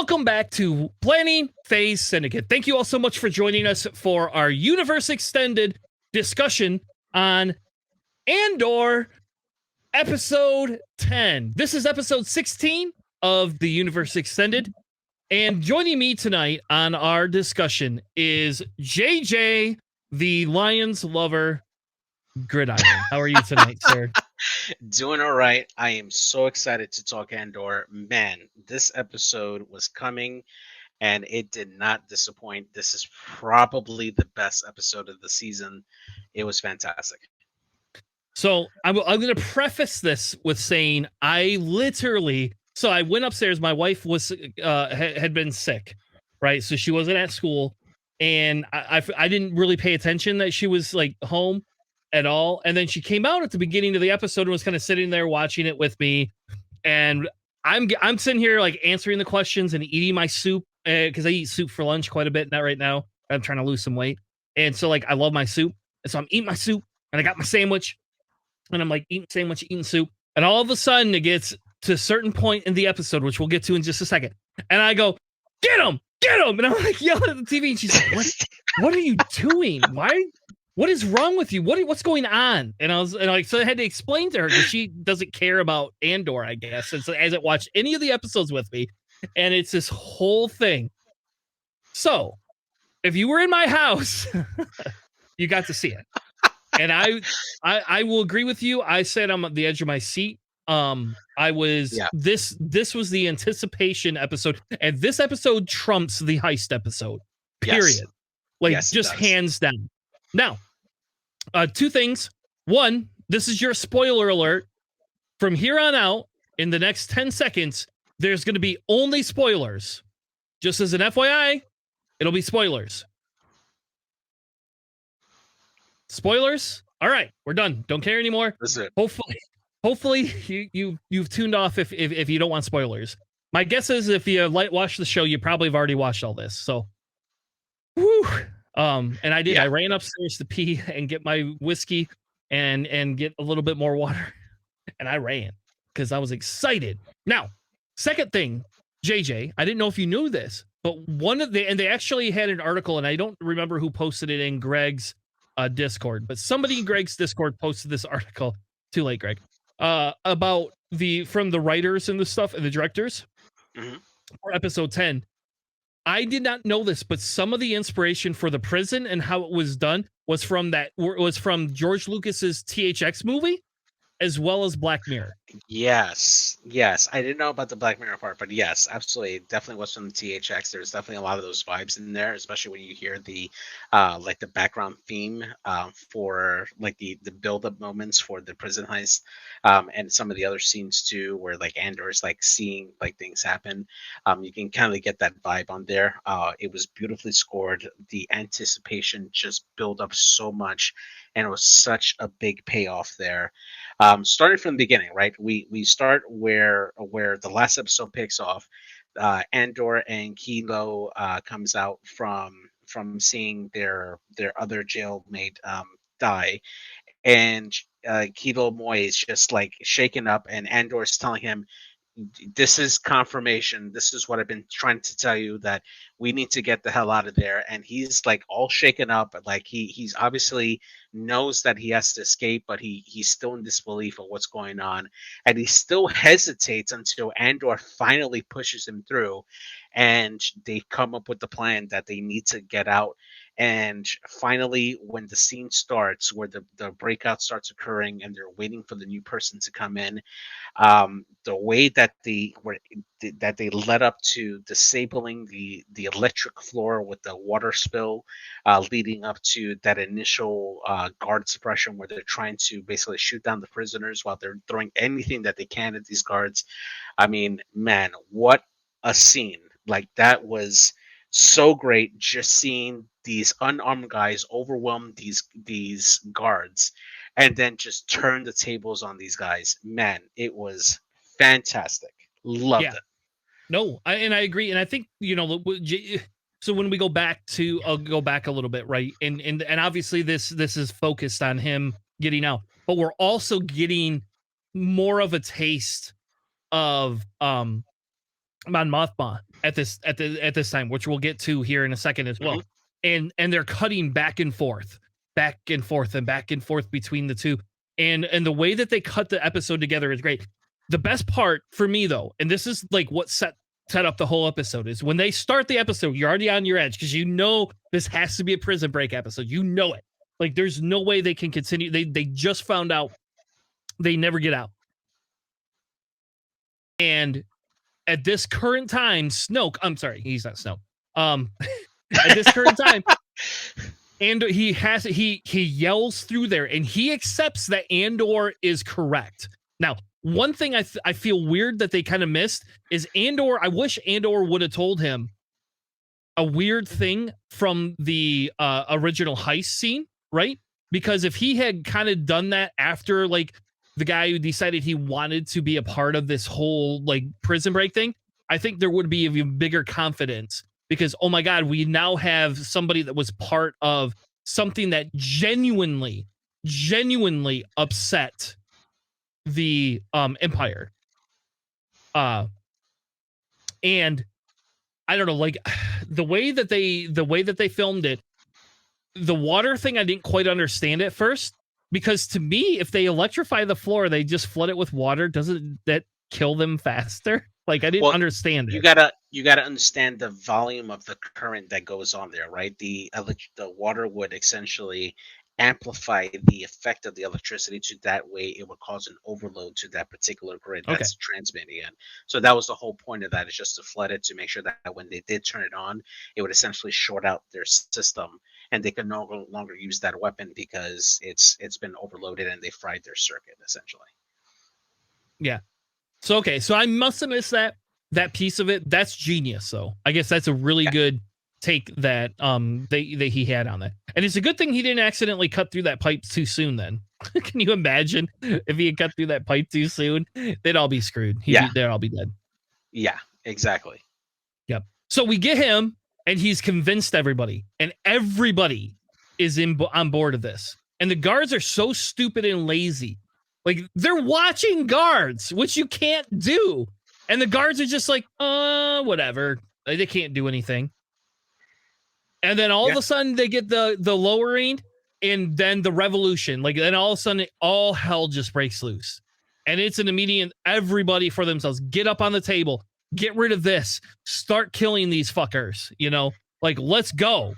Welcome back to Planning Phase Syndicate. Thank you all so much for joining us for our Universe Extended discussion on Andor episode 10. This is episode 16 of the Universe Extended. And joining me tonight on our discussion is JJ, the Lions lover, Gridiron. How are you tonight, sir? Doing all right. I am so excited to talk Andor. Man, this episode was coming and it did not disappoint. This is probably the best episode of the season. It was fantastic. So I'm going to preface this with saying I went upstairs. My wife was had been sick, right? So she wasn't at school, and I didn't really pay attention that she was like home at all. And then she came out at the beginning of the episode and was kind of sitting there watching it with me, and I'm sitting here like answering the questions and eating my soup because I eat soup for lunch quite a bit. Not right now. I'm trying to lose some weight, and so like I love my soup, and so I'm eating my soup, and I got my sandwich. And I'm like eating sandwich, eating soup. And all of a sudden it gets to a certain point in the episode, which we'll get to in just a second. And I go, get him. And I'm like yelling at the TV. And she's like, what are you doing? What is wrong with you? What's going on? And so I had to explain to her because she doesn't care about Andor, I guess. And so hasn't watched any of the episodes with me. And it's this whole thing. So if you were in my house, you got to see it. And I will agree with you. I said I'm at the edge of my seat. This was the anticipation episode, and this episode trumps the heist episode. Period. Yes. Like yes, just hands down. Now, two things. One, this is your spoiler alert. From here on out, in the next 10 seconds, there's going to be only spoilers. Just as an FYI, it'll be spoilers. Spoilers. All right, we're done. Don't care anymore. That's it. Hopefully you've tuned off if you don't want spoilers. My guess is if you watch the show, you probably have already watched all this. So, whew. And I did. Yeah. I ran upstairs to pee and get my whiskey and get a little bit more water, and I ran because I was excited. Now, second thing, JJ, I didn't know if you knew this, but they actually had an article, and I don't remember who posted it in Greg's Discord, but somebody in Greg's Discord posted this article. Too late, Greg. About from the writers and the stuff and the directors for episode 10. I did not know this, but some of the inspiration for the prison and how it was done was from George Lucas's THX movie, as well as Black Mirror. Yes. I didn't know about the Black Mirror part, but yes, absolutely. It definitely was from the THX. There's definitely a lot of those vibes in there, especially when you hear the like the background theme for like the build-up moments for the prison heist, and some of the other scenes too, where like Andor is like seeing like things happen. You can kind of get that vibe on there. It was beautifully scored. The anticipation just built up so much, and it was such a big payoff there. Starting from the beginning, right? We start where the last episode picks off. Andor and Kilo comes out from seeing their other jailmate die, and Kilo Moy is just like shaken up, and Andor is telling him, this is confirmation. This is what I've been trying to tell you, that we need to get the hell out of there. And he's like all shaken up. Like he's obviously knows that he has to escape, but he's still in disbelief of what's going on. And he still hesitates until Andor finally pushes him through, and they come up with the plan that they need to get out. And finally, when the scene starts, where the breakout starts occurring and they're waiting for the new person to come in, the way that they led up to disabling the electric floor with the water spill, leading up to that initial guard suppression where they're trying to basically shoot down the prisoners while they're throwing anything that they can at these guards. I mean, man, what a scene. Like, that was so great, just seeing these unarmed guys overwhelm these guards and then just turn the tables on these guys. Man, it was fantastic. Loved it. No, I agree, and I think so when we go back to I'll go back a little bit, right? And obviously this is focused on him getting out, but we're also getting more of a taste of Mon Mothma at this time, which we'll get to here in a second as Hmm. well. And they're cutting back and forth, back and forth, and back and forth between the two. And the way that they cut the episode together is great. The best part for me though, and this is like what set up the whole episode, is when they start the episode, you're already on your edge because you know this has to be a prison break episode. You know it. Like there's no way they can continue. They just found out they never get out. And at this current time, Snoke, I'm sorry, he's not Snoke. Um, at this current time, and he yells through there and he accepts that Andor is correct. Now, one thing I feel weird that they kind of missed is Andor. I wish Andor would have told him a weird thing from the original heist scene, right? Because if he had kind of done that after like the guy who decided he wanted to be a part of this whole like prison break thing, I think there would be even bigger confidence because oh my god, we now have somebody that was part of something that genuinely upset the empire. Uh and I don't know, like the way that they filmed it, the water thing I didn't quite understand at first because to me, if they electrify the floor, they just flood it with water. Doesn't that kill them faster? Like I didn't Well, understand you it. gotta you gotta understand the volume of the current that goes on there, right? The water would essentially amplify the effect of the electricity to that way it would cause an overload to that particular grid Okay. that's transmitting it. So that was the whole point of that, is just to flood it to make sure that when they did turn it on, it would essentially short out their system and they could no longer use that weapon because it's been overloaded and they fried their circuit essentially. Yeah. So okay, so I must have missed that piece of it. That's genius, though. I guess that's a really Yeah. good take that that he had on that. And it's a good thing he didn't accidentally cut through that pipe too soon then. Can you imagine if he had cut through that pipe too soon? They'd all be screwed. Yeah. They'd all be dead. Yeah, exactly. Yep. So we get him and he's convinced everybody and everybody is on board of this. And the guards are so stupid and lazy. Like they're watching guards, which you can't do. And the guards are just like, whatever. Like, they can't do anything. And then all of Yeah. a sudden they get the lowering and then the revolution. Like then all of a sudden all hell just breaks loose. And it's an immediate everybody for themselves. Get up on the table. Get rid of this. Start killing these fuckers. You know, like let's go.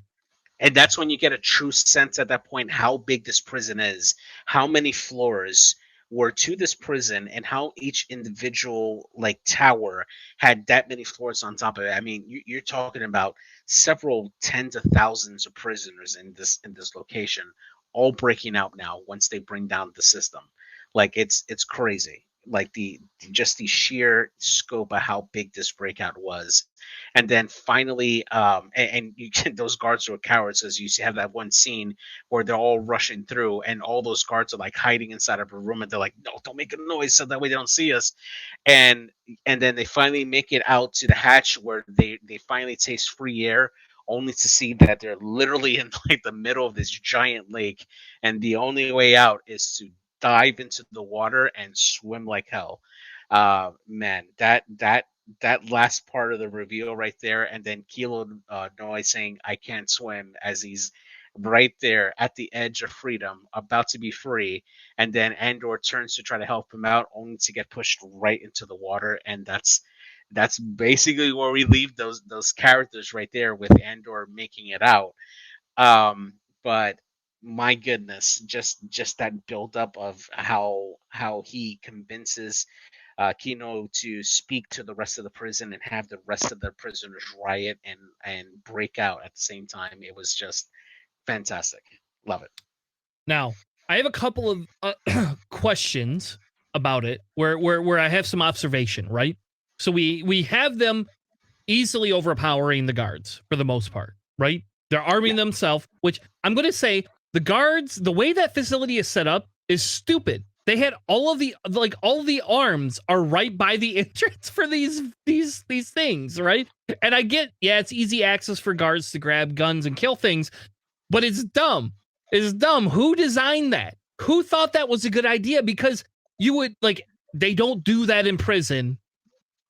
And that's when you get a true sense at that point how big this prison is, how many floors were to this prison, and how each individual like tower had that many floors on top of it. I mean, you're talking about several tens of thousands of prisoners in this location, all breaking out now once they bring down the system. Like it's crazy. Like the just the sheer scope of how big this breakout was, and then finally and you can those guards are cowards, as you have that one scene where they're all rushing through and all those guards are like hiding inside of a room and they're like, no, don't make a noise so that way they don't see us. and and then they finally make it out to the hatch where they finally taste free air, only to see that they're literally in like the middle of this giant lake, and the only way out is to dive into the water and swim like hell. Man, that last part of the reveal right there, and then Kilo Noi saying, "I can't swim," as he's right there at the edge of freedom, about to be free, and then Andor turns to try to help him out, only to get pushed right into the water, and that's basically where we leave those characters right there with Andor making it out. But my goodness, just that buildup of how he convinces Kino to speak to the rest of the prison and have the rest of the prisoners riot and break out at the same time. It was just fantastic. Love it. Now, I have a couple of questions about it where I have some observation, right? So we have them easily overpowering the guards for the most part, right? They're Yeah. arming themselves, which I'm going to say the guards, the way that facility is set up is stupid. They had all of the arms are right by the entrance for these things, right? And I get, yeah, it's easy access for guards to grab guns and kill things, but it's dumb. It's dumb. Who designed that? Who thought that was a good idea? Because you would like they don't do that in prison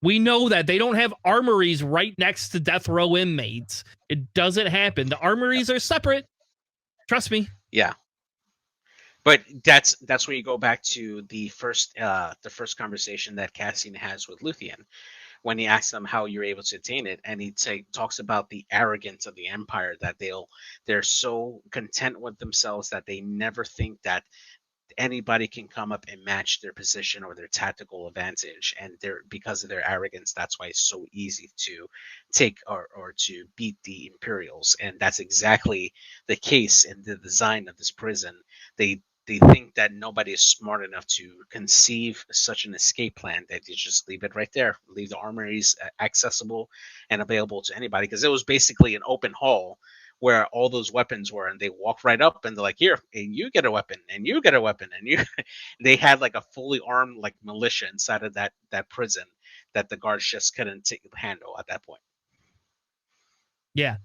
We know that they don't have armories right next to death row inmates. It doesn't happen. The armories are separate. Trust me. Yeah. But that's where you go back to the first conversation that Cassian has with Luthien when he asks him how you're able to attain it, and talks about the arrogance of the Empire, that they're so content with themselves that they never think that anybody can come up and match their position or their tactical advantage, and they're because of their arrogance, that's why it's so easy to take or to beat the Imperials. And that's exactly the case in the design of this prison. They think that nobody is smart enough to conceive such an escape plan, that they just leave it right there, leave the armories accessible and available to anybody, because it was basically an open hall where all those weapons were, and they walk right up and they're like, here, and you get a weapon, and you get a weapon, and you they had like a fully armed like militia inside of that prison that the guards just couldn't handle at that point. Yeah.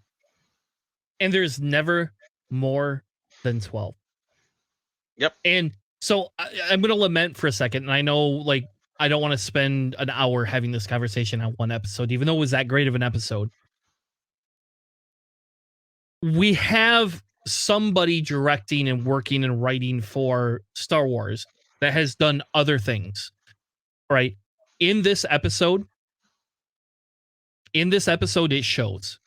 And there's never more than 12. Yep. And so I'm going to lament for a second. And I know, like, I don't want to spend an hour having this conversation on one episode, even though it was that great of an episode. We have somebody directing and working and writing for Star Wars that has done other things, right? In this episode, it shows.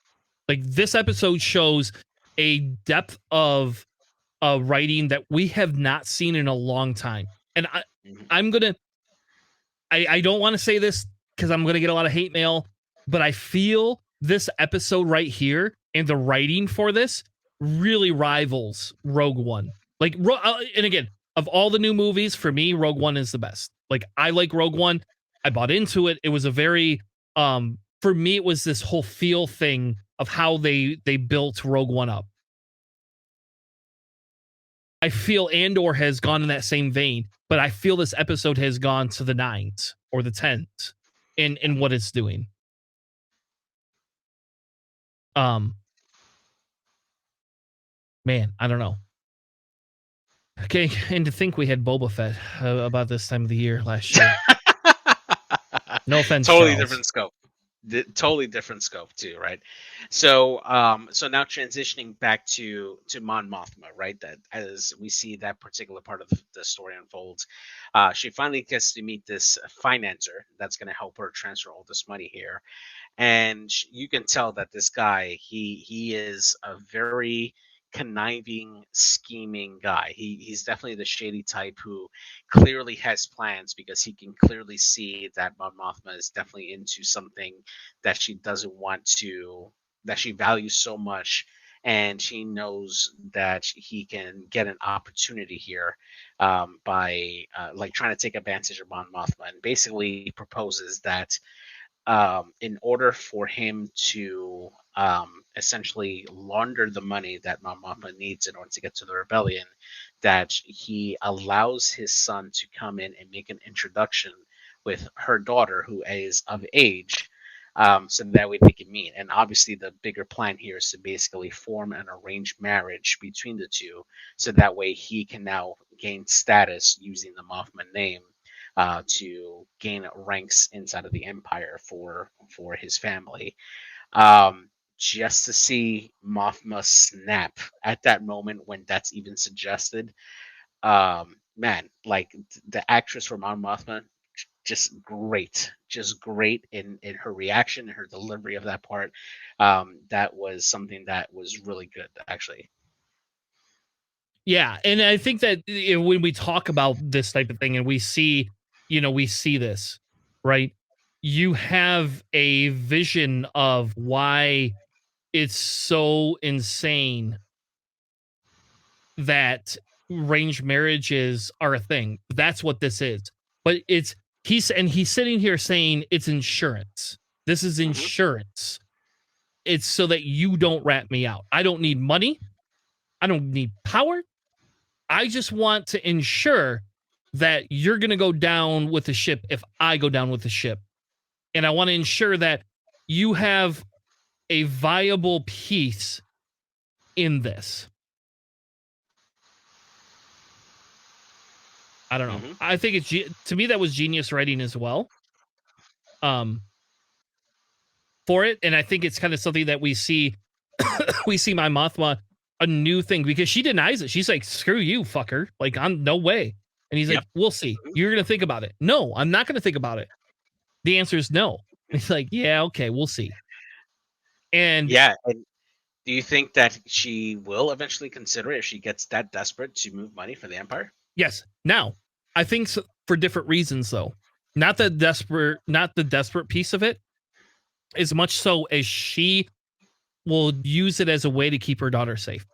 Like, this episode shows a depth of writing that we have not seen in a long time. And Mhm. I'm gonna I don't want to say this because I'm gonna get a lot of hate mail, but I feel this episode right here and the writing for this really rivals Rogue One. Like, and again, of all the new movies, for me, Rogue One is the best. Like, I like Rogue One. I bought into it. It was a very for me, it was this whole feel thing of how they built Rogue One up. I feel Andor has gone in that same vein, but I feel this episode has gone to the nines or the tens in what it's doing. Um, man, I don't know. Okay, and to think we had Boba Fett about this time of the year last year. No offense, Totally Charles. different scope. Totally different scope too, right? So now transitioning back to Mon Mothma, right? That as we see that particular part of the story unfolds, she finally gets to meet this financer that's going to help her transfer all this money here, and you can tell that this guy, he is a very conniving, scheming guy. He's definitely the shady type who clearly has plans, because he can clearly see that Mon Mothma is definitely into something that she doesn't want to, that she values so much, and she knows that he can get an opportunity here, by like trying to take advantage of Mon Mothma, and basically proposes that, in order for him to, essentially launder the money that Mama needs in order to get to the rebellion, that he allows his son to come in and make an introduction with her daughter, who is of age, so that way they can meet. And obviously, the bigger plan here is to basically form an arranged marriage between the two, so that way he can now gain status using the Mothman name, to gain ranks inside of the empire for his family. Just to see Mothma snap at that moment when that's even suggested. Man, like the actress for Mon Mothma, just great in her reaction and her delivery of that part. That was something that was really good, actually. Yeah, and I think that when we talk about this type of thing and we see, we see this, right? You have a vision of why it's so insane that arranged marriages are a thing. That's what this is. But he's sitting here saying it's insurance. This is Hmm. insurance. It's so that you don't rat me out. I don't need money. I don't need power. I just want to ensure that you're going to go down with the ship if I go down with the ship. And I want to ensure that you have a viable piece in this. I don't know. Hmm. I think to me that was genius writing as well. for it, and I think it's kind of something that we see we see my Mothma a new thing because she denies it. She's like, "Screw you, fucker! Like, I'm no way." And he's Yep. like, "We'll see. Mhm. You're gonna think about it." No, I'm not gonna think about it. The answer is no. He's like, "Yeah, okay, we'll see." And Yeah. And do you think that she will eventually consider it if she gets that desperate to move money for the Empire? yes, now I think so, for different reasons though. Not the desperate piece of it, as much so as she will use it as a way to keep her daughter safe.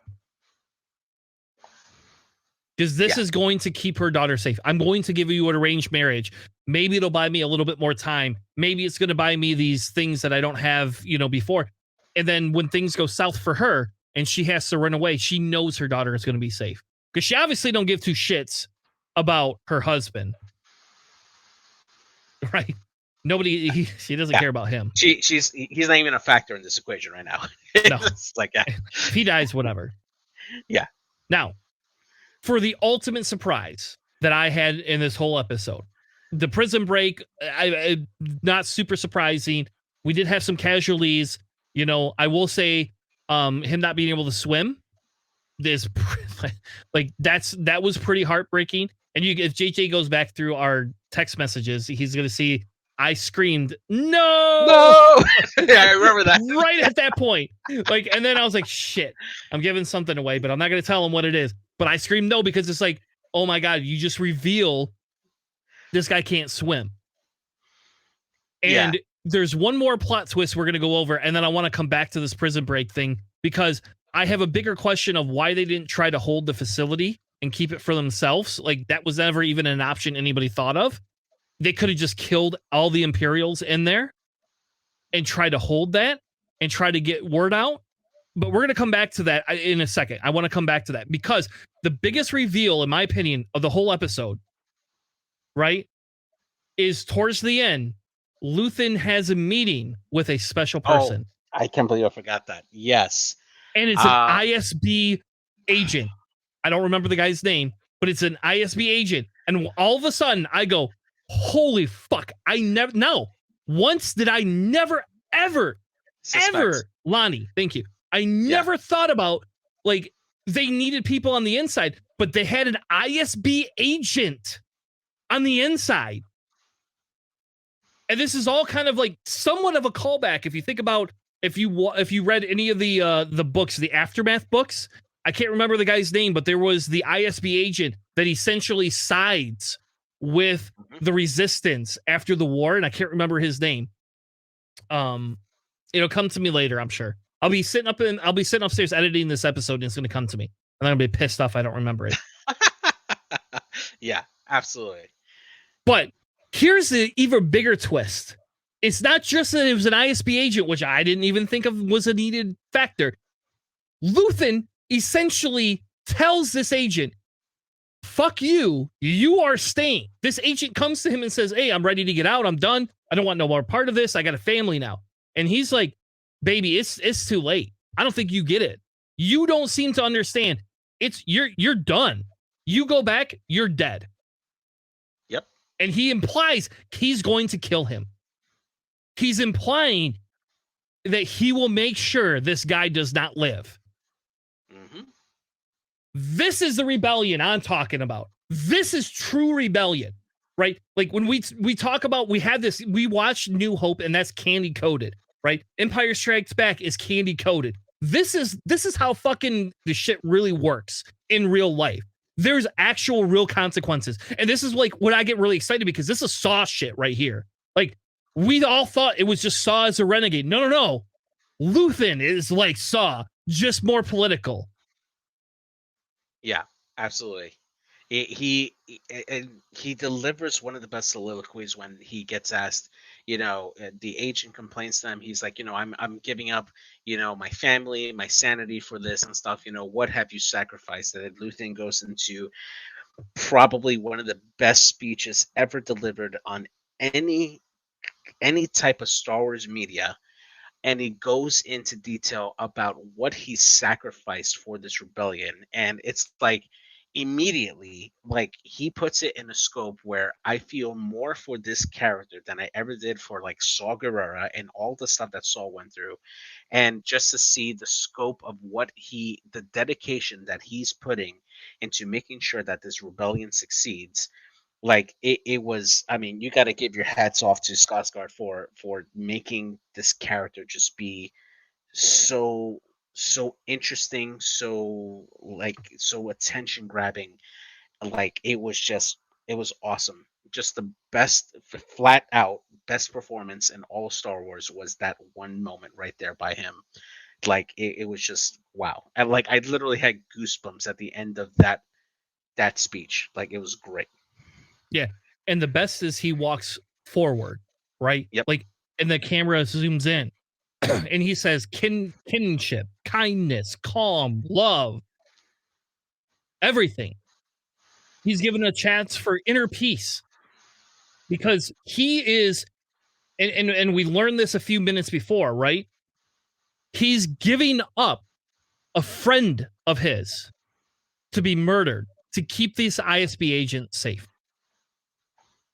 Because this Yeah. is going to keep her daughter safe. I'm going to give you an arranged marriage. Maybe it'll buy me a little bit more time. Maybe it's going to buy me these things that I don't have, before. And then when things go south for her and she has to run away, she knows her daughter is going to be safe. Because she obviously don't give two shits about her husband, right? She doesn't Yeah. care about him. He's not even a factor in this equation right now. No, It's like, yeah. if he dies, whatever. Yeah. Now, for the ultimate surprise that I had in this whole episode, the prison break, not super surprising. We did have some casualties. I will say, him not being able to swim is like that was pretty heartbreaking. And if JJ goes back through our text messages, he's gonna see I screamed no No. Yeah, I remember that. right at that point. Like, and then I was like, shit, I'm giving something away, but I'm not gonna tell him what it is. But I screamed no because it's like, oh my god, you just reveal this guy can't swim. Yeah. And there's one more plot twist we're going to go over, and then I want to come back to this prison break thing because I have a bigger question of why they didn't try to hold the facility and keep it for themselves. Like, that was never even an option anybody thought of. They could have just killed all the Imperials in there and try to hold that and try to get word out. But we're going to come back to that in a second. I want to come back to that because the biggest reveal, in my opinion, of the whole episode, right, is towards the end. Luthen has a meeting with a special Oh, person, I can't believe I forgot that. Yes. and it's an ISB agent. I don't remember the guy's name, but it's an ISB agent. And all of a sudden, I go, "Holy fuck!" I never, no, once did I never, ever, Suspense. Lonnie, thank you. I Yeah. never thought about like they needed people on the inside, but they had an ISB agent on the inside. And this is all kind of like somewhat of a callback. If you think about if you read any of the books, the Aftermath books, I can't remember the guy's name, but there was the ISB agent that essentially sides with the Resistance after the war, and I can't remember his name. It'll come to me later, I'm sure. I'll be sitting upstairs editing this episode, and it's going to come to me, and I'm going to be pissed off I don't remember it. Yeah, absolutely. But here's the even bigger twist. It's not just that it was an ISB agent, which I didn't even think of was a needed factor. Luthen essentially tells this agent, fuck you, you are staying. This agent comes to him and says, hey, I'm ready to get out. I'm done. I don't want no more part of this. I got a family now. And he's like, baby, it's too late. I don't think you get it. You don't seem to understand. You're done. You go back, you're dead. Yep. And he implies he's going to kill him. He's implying that he will make sure this guy does not live. Mm-hmm. This is the rebellion I'm talking about. This is true rebellion, right? Like when we talk about, we watched New Hope and that's candy coated, right? Empire Strikes Back is candy coated. This is how fucking the shit really works in real life. There's actual real consequences. And this is like when I get really excited because this is Saw shit right here. Like we all thought it was just Saw as a renegade. No. Luthen is like Saw, just more political. Yeah, absolutely. He delivers one of the best soliloquies when he gets asked, the agent complains to him. He's like, I'm giving up, my family, my sanity for this and stuff. What have you sacrificed? And Luthen goes into probably one of the best speeches ever delivered on any type of Star Wars media. And he goes into detail about what he sacrificed for this rebellion. And it's like, immediately, like, he puts it in a scope where I feel more for this character than I ever did for like Saw Gerrera and all the stuff that Saw went through. And just to see the scope of the dedication that he's putting into making sure that this rebellion succeeds, like it was. I mean, you got to give your hats off to Skarsgård for making this character just be so so interesting, so like so attention grabbing. Like it was awesome. Just the best, flat out best performance in all of Star Wars was that one moment right there by him. Like it was just wow. And like I literally had goosebumps at the end of that speech. Like it was great. Yeah. And the best is he walks forward, right? Yep. Like, and the camera zooms in and he says, kinship, kindness, calm, love, everything. He's given a chance for inner peace because he is, and we learned this a few minutes before, right? He's giving up a friend of his to be murdered to keep these ISB agents safe.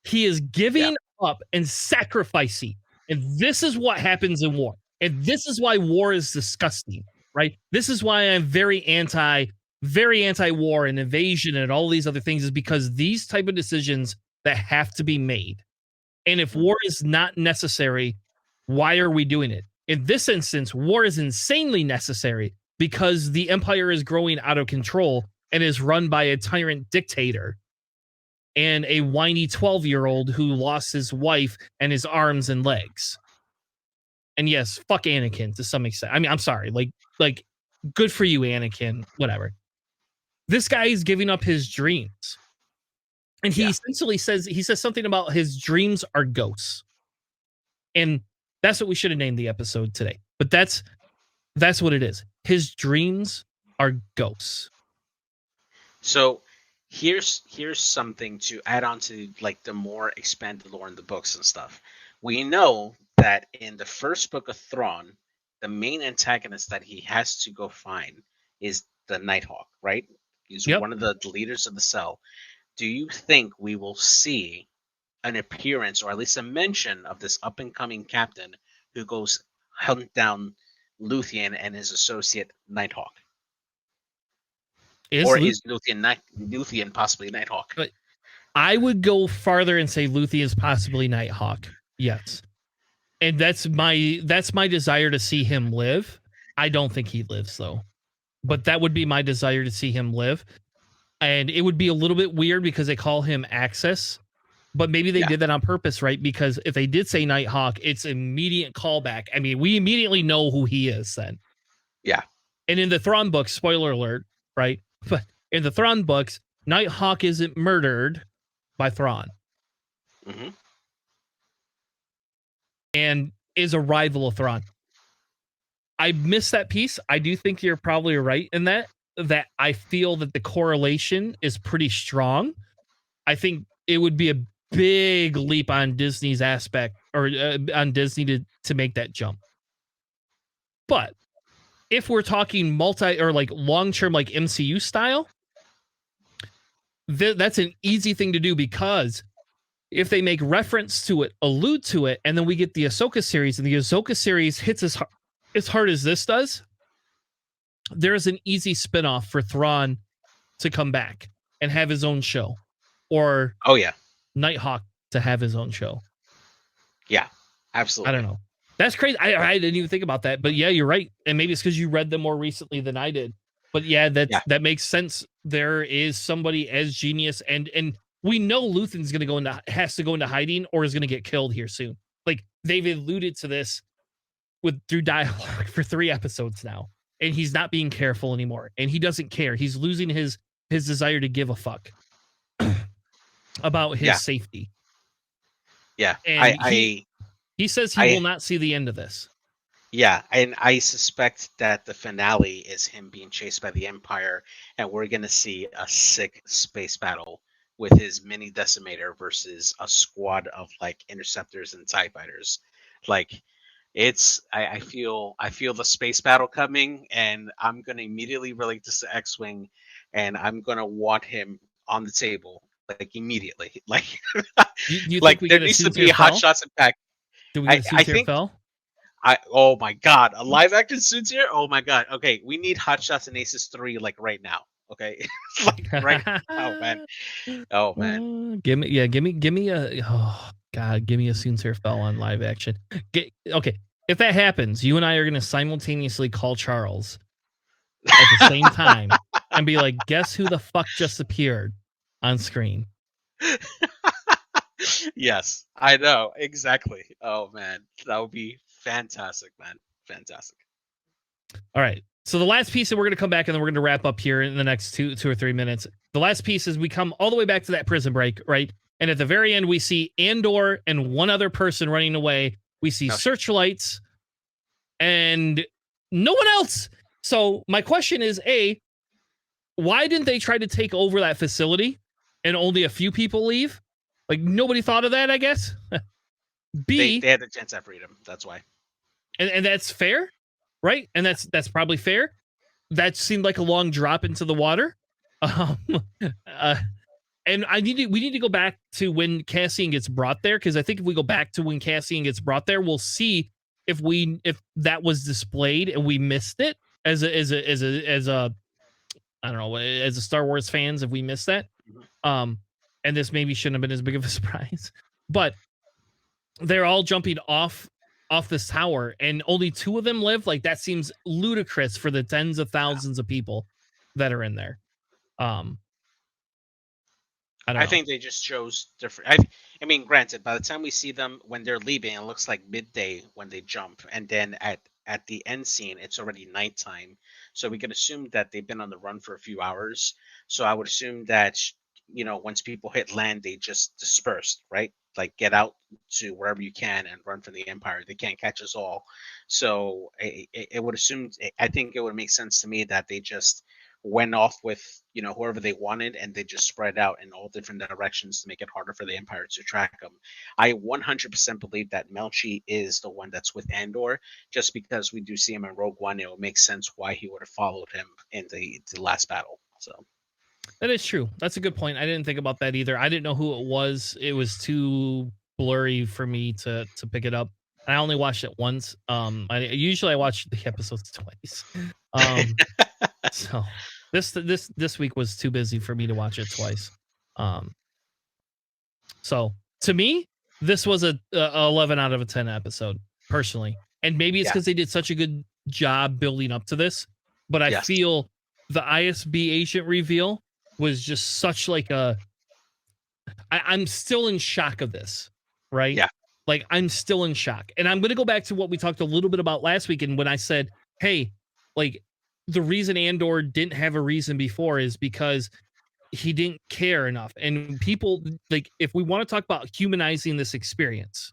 He is Yeah. giving up and sacrificing. And this is what happens in war. And this is why war is disgusting, right? This is why I'm very anti-war and invasion and all these other things, is because these type of decisions that have to be made. And if Mhm. war is not necessary, why are we doing it? In this instance, war is insanely necessary because the empire is growing out of control and is run by a tyrant dictator and a whiny 12-year-old who lost his wife and his arms and legs. And yes, fuck Anakin to some extent. I mean, I'm sorry. Like good for you, Anakin, whatever. This guy is giving up his dreams. And he Yeah. essentially says something about his dreams are ghosts. And that's what we should have named the episode today. But that's what it is. His dreams are ghosts. So here's something to add on to like the more expanded lore in the books and stuff. We know that in the first book of Thrawn, the main antagonist that he has to go find is the Nighthawk, right? He's Yep. one of the leaders of the cell. Do you think we will see an appearance or at least a mention of this up and coming captain who goes hunt down Luthien and his associate Nighthawk? Is Or Luke, is Luthien possibly Nighthawk? but I would go farther and say Luthien is possibly Nighthawk. Yes. And that's my desire to see him live. I don't think he lives though. But that would be my desire to see him live. And it would be a little bit weird because they call him Axis, but maybe they Yeah, did that on purpose, right? Because if they did say Nighthawk, it's immediate callback. I mean, we immediately know who he is then. yeah. And in the Thrawn books, spoiler alert, right? But in the Thrawn books, Nighthawk isn't murdered by Thrawn Hmm. and is a rival of Thrawn. I missed that piece. I do think you're probably right in that I feel that the correlation is pretty strong. I think it would be a big leap on Disney's aspect or on Disney to make that jump. But if we're talking multi or like long term, like MCU style, that's an easy thing to do because if they make reference to it, allude to it, and then we get the Ahsoka series, and the Ahsoka series hits as hard as this does, there's an easy spinoff for Thrawn to come back and have his own show, or Oh yeah, Nighthawk to have his own show. yeah, I don't absolutely. know. That's crazy. I didn't even think about that, but yeah, you're right. And maybe it's because you read them more recently than I did. But yeah, Yeah, that makes sense. There is somebody as genius, and we know Luthen's gonna has to go into hiding or is gonna get killed here soon. Like they've alluded to this through dialogue for 3 episodes now, and he's not being careful anymore, and he doesn't care. He's losing his desire to give a fuck about his yeah, safety, yeah. and he says he will I, not see the end of this. yeah, and I suspect that the finale is him being chased by the Empire, and we're gonna see a sick space battle with his mini decimator versus a squad of like interceptors and TIE fighters. Like I feel the space battle coming, and I'm gonna immediately relate this to X-Wing. and I'm gonna want him on the table like immediately. Like, Do you think like we there get a needs to Soontir be hot Fell? shots and pack. Do we get I a I Soontir think Fell? I oh my god, a live action suits here? Oh my god. Okay, we need Hot Shots and Aces 3 like right now. Okay? Like right oh man. Oh man. Give me a oh god, give me a Soontir Fell on live action. Okay, if that happens, you and I are gonna simultaneously call Charles at the same time and be like, guess who the fuck just appeared on screen? Yes, I know. Exactly. Oh man. That would be fantastic, man. Fantastic. All right. So the last piece, and we're gonna come back and then we're gonna wrap up here in the next two or 3 minutes. The last piece is we come all the way back to that prison break, right? And at the very end, we see Andor and one other person running away. We see No shit. searchlights and no one else. So my question is, A, why didn't they try to take over that facility and only a few people leave? Like nobody thought of that, I guess. They B, they had the chance at freedom. That's why. and that's fair, right? And that's probably fair. That seemed like a long drop into the water. Um, uh, and we need to go back to when Cassian gets brought there, because I think if we go back to when Cassian gets brought there, we'll see if that was displayed and we missed it as a I don't know, as a Star Wars fans, if we missed that. Mhm. Um, and this maybe shouldn't have been as big of a surprise, but they're all jumping off this tower and only two of them live. Like that seems ludicrous for the tens of thousands of people that are in there. Um, I don't I know. think they just chose different. I mean, granted, by the time we see them when they're leaving, it looks like midday when they jump, and then at the end scene, it's already nighttime. So we can assume that they've been on the run for a few hours. So I would assume that once people hit land, they just dispersed, right? Like get out to wherever you can and run for the Empire. They can't catch us all. So it would assume. I think it would make sense to me that they just went off with whoever they wanted, and they just spread out in all different directions to make it harder for the Empire to track them. I 100% believe that Melchi is the one that's with Andor, just because we do see him in Rogue One. It would make sense why he would have followed him in the last battle. So That is true. That's a good point. I didn't think about that either. I didn't know who it was. It was too blurry for me to pick it up. I only watched it once. I watch the episodes twice. Um, so this week was too busy for me to watch it twice. Um, so to me, this was a 11 out of a 10 episode personally, and maybe it's yeah, because they did such a good job building up to this. But I yes, feel the ISB agent reveal was just such like I'm still in shock of this, right? yeah, Like I'm still in shock. And I'm going to go back to what we talked a little bit about last week. And when I said, hey, like the reason Andor didn't have a reason before is because he didn't care enough. And people, like, if we want to talk about humanizing this experience,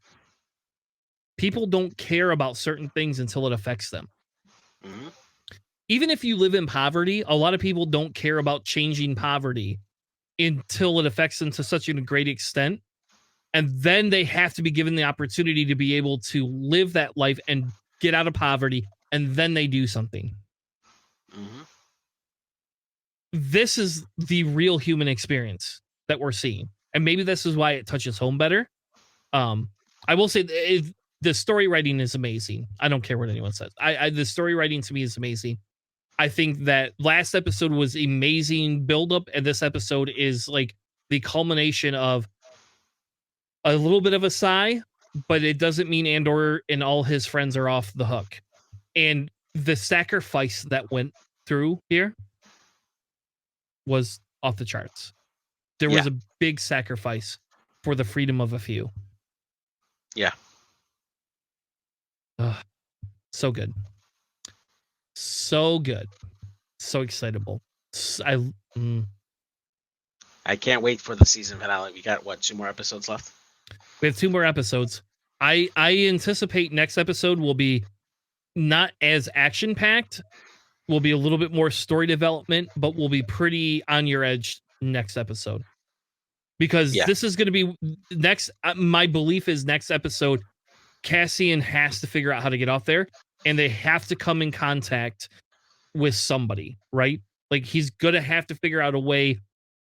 people don't care about certain things until it affects them. hmm Even if you live in poverty, a lot of people don't care about changing poverty until it affects them to such a great extent. And then they have to be given the opportunity to be able to live that life and get out of poverty. And then they do something. hmm This is the real human experience that we're seeing. And maybe this is why it touches home better. I will say the story writing is amazing. I don't care what anyone says. The story writing to me is amazing. I think that last episode was amazing buildup, and this episode is like the culmination of a little bit of a sigh, but it doesn't mean Andor and all his friends are off the hook. And the sacrifice that went through here was off the charts. There yeah, was a big sacrifice for the freedom of a few. yeah. Ugh, so good. So good. So excitable. I I can't wait for the season finale. We got what, 2 more episodes left? We have 2 more episodes. I anticipate next episode will be not as action packed. Will be a little bit more story development, but will be pretty on your edge next episode. Because Yeah. this is going to be next. My belief is next episode, Cassian has to figure out how to get off there, and they have to come in contact with somebody, right? Like he's gonna have to figure out a way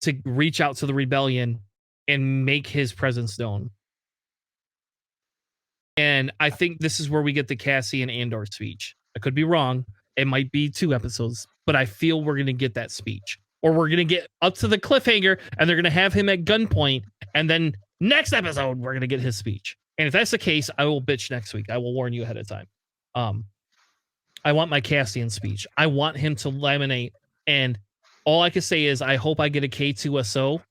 to reach out to the rebellion and make his presence known. And I think this is where we get the Cassian Andor speech. I could be wrong. It might be 2 episodes, but I feel we're going to get that speech. Or we're going to get up to the cliffhanger and they're going to have him at gunpoint. And then next episode, we're going to get his speech. And if that's the case, I will bitch next week. I will warn you ahead of time. I want my Cassian speech. I want him to laminate. And all I can say is I hope I get a K2SO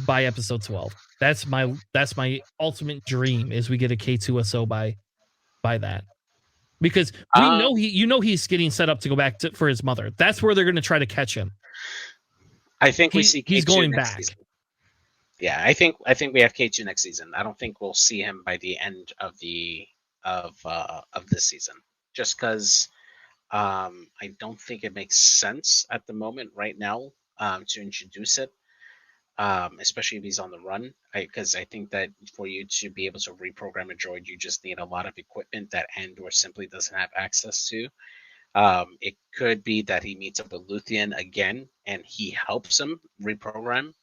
by episode 12. That's my ultimate dream is we get a K2SO by that. Because we know he's getting set up to go back for his mother. That's where they're going to try to catch him. I think we see K2 he's going next back. Season. Yeah, I think we have K2 next season. I don't think we'll see him by the end of this season. Just because I don't think it makes sense at the moment right now to introduce it. Especially if he's on the run, because I think that for you to be able to reprogram a droid, you just need a lot of equipment that Andor simply doesn't have access to. It could be that he meets up with Luthien again, and he helps him reprogram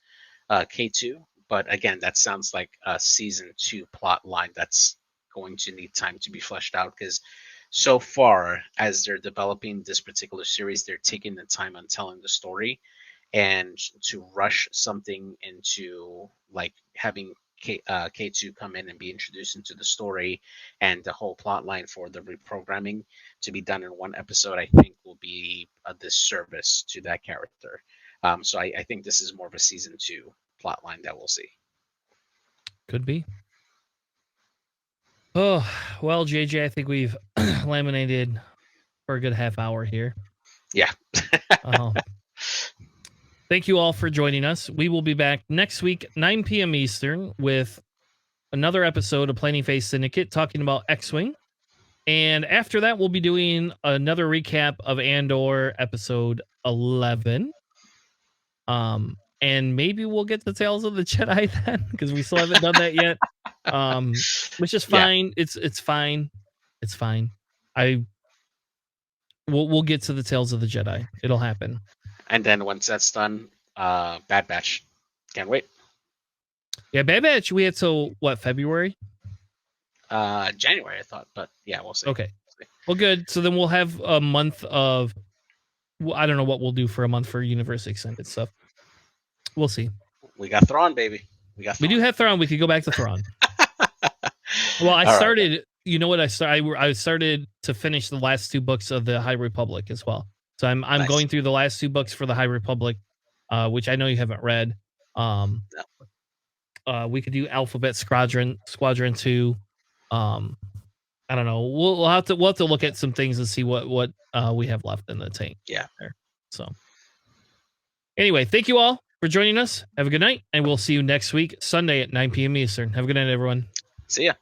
K2. But again, that sounds like a season 2 plot line that's going to need time to be fleshed out, because so far as they're developing this particular series, they're taking the time on telling the story. And to rush something into like having K2 come in and be introduced into the story and the whole plot line for the reprogramming to be done in one episode, I think will be a disservice to that character. So I think this is more of a season 2 plot line that we'll see. Could be. Oh, well, JJ, I think we've laminated for a good half hour here. Yeah. Thank you all for joining us. We will be back next week, 9 p.m. Eastern, with another episode of Planning Phase Syndicate talking about X-Wing. And after that, we'll be doing another recap of Andor episode 11. And maybe we'll get the Tales of the Jedi then, because we still haven't done that yet. Which is fine. Yeah. It's fine. It's fine. We'll get to the Tales of the Jedi. It'll happen. And then once that's done, Bad Batch. Can't wait. Yeah, Bad Batch, we have till what, February? January, I thought, but yeah, we'll see. Okay. Well, good. So then we'll have a month of, I don't know what we'll do for a month for Universe Extended stuff. We'll see. We got Thrawn, baby. We do have Thrawn. We could go back to Thrawn. Well, I started, right. You know what I started? I started to finish the last 2 books of the High Republic as well. So I'm nice. Going through the last 2 books for the High Republic, which I know you haven't read. No. We could do Alphabet Squadron 2. I don't know. We'll have to look at some things and see what we have left in the tank. Yeah. There. So anyway, thank you all for joining us. Have a good night, and we'll see you next week, Sunday at 9 p.m. Eastern. Have a good night, everyone. See ya.